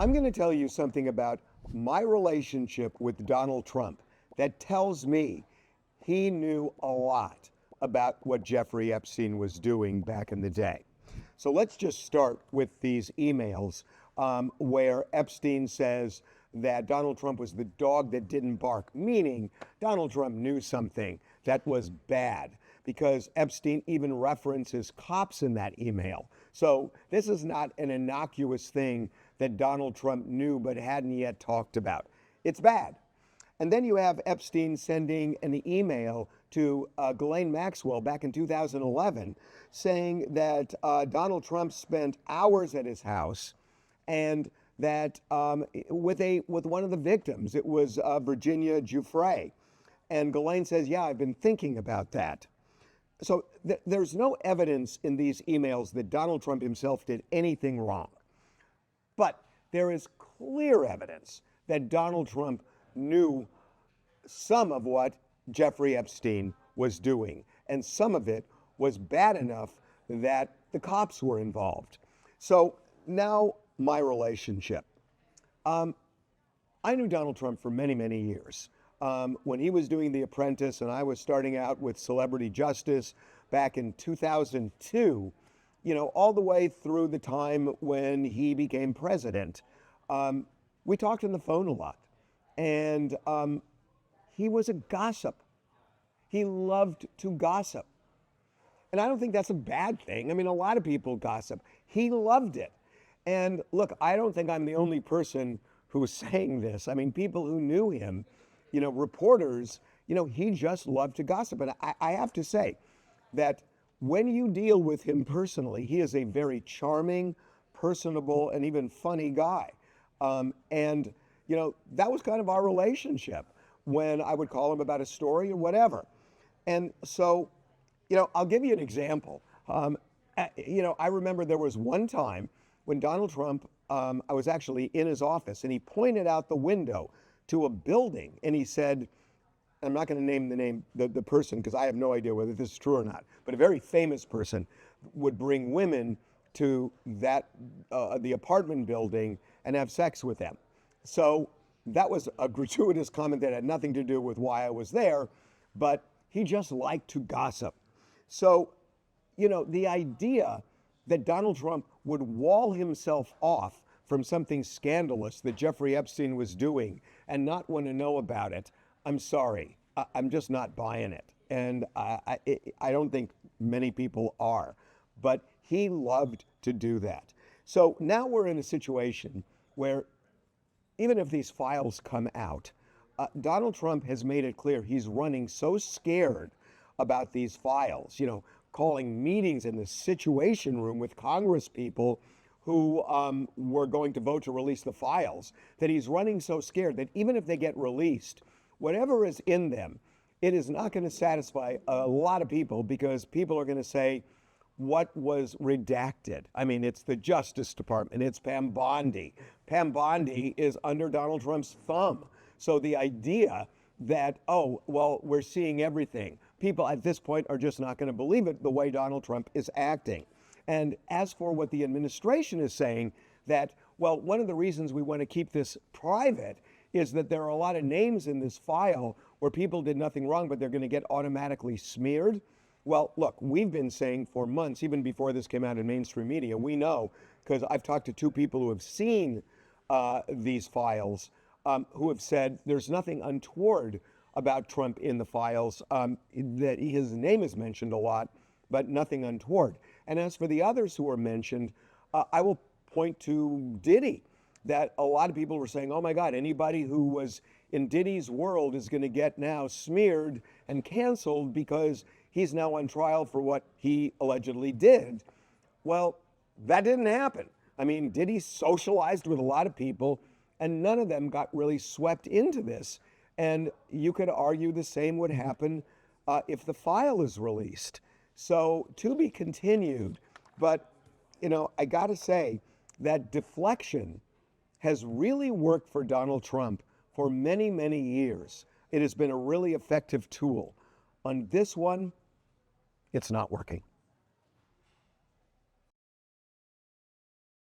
I'm going to tell you something about my relationship with Donald Trump that tells me he knew a lot about what Jeffrey Epstein was doing back in the day. So let's just start with these emails where Epstein says that Donald Trump was the dog that didn't bark, meaning Donald Trump knew something that was bad, because Epstein even references cops in that email. So this is not an innocuous thing that Donald Trump knew but hadn't yet talked about. It's bad. And then you have Epstein sending an email to Ghislaine Maxwell back in 2011 saying that Donald Trump spent hours at his house, and that with one of the victims, it was Virginia Giuffre. And Ghislaine says, yeah, I've been thinking about that. So there's no evidence in these emails that Donald Trump himself did anything wrong. But there is clear evidence that Donald Trump knew some of what Jeffrey Epstein was doing, and some of it was bad enough that the cops were involved. So now my relationship. I knew Donald Trump for many, many years. When he was doing The Apprentice and I was starting out with Celebrity Justice back in 2002, all the way through the time when he became president, we talked on the phone a lot. And he was a gossip. He loved to gossip. And I don't think that's a bad thing. I mean, a lot of people gossip. He loved it. And look, I don't think I'm the only person who is saying this. I mean, people who knew him, reporters, he just loved to gossip. And I have to say that when you deal with him personally, he is a very charming, personable, and even funny guy. And that was kind of our relationship when I would call him about a story or whatever. And so, I'll give you an example. I remember there was one time when Donald Trump, I was actually in his office, and he pointed out the window to a building, and he said, I'm not going to name the person because I have no idea whether this is true or not, but a very famous person would bring women to that the apartment building and have sex with them. So that was a gratuitous comment that had nothing to do with why I was there, but he just liked to gossip. So, the idea that Donald Trump would wall himself off from something scandalous that Jeffrey Epstein was doing and not want to know about it, I'm sorry. I'm just not buying it. And I don't think many people are. But he loved to do that. So now we're in a situation where even if these files come out, Donald Trump has made it clear he's running so scared about these files, calling meetings in the Situation Room with Congress people who were going to vote to release the files, that he's running so scared that even if they get released, whatever is in them, it is not going to satisfy a lot of people, because people are going to say, what was redacted? I mean, it's the Justice Department, it's Pam Bondi. Pam Bondi is under Donald Trump's thumb. So the idea that, we're seeing everything, people at this point are just not going to believe it the way Donald Trump is acting. And as for what the administration is saying, that, one of the reasons we want to keep this private is that there are a lot of names in this file where people did nothing wrong, but they're going to get automatically smeared. Well, look, we've been saying for months, even before this came out in mainstream media, we know, because I've talked to two people who have seen these files, who have said there's nothing untoward about Trump in the files, that his name is mentioned a lot, but nothing untoward. And as for the others who are mentioned, I will point to Diddy, that a lot of people were saying, oh my God, anybody who was in Diddy's world is going to get now smeared and canceled because he's now on trial for what he allegedly did. Well, that didn't happen. I mean, Diddy socialized with a lot of people, and none of them got really swept into this. And you could argue the same would happen if the file is released. So to be continued. But, I got to say that deflection has really worked for Donald Trump for many, many years. It has been a really effective tool. On this one, it's not working.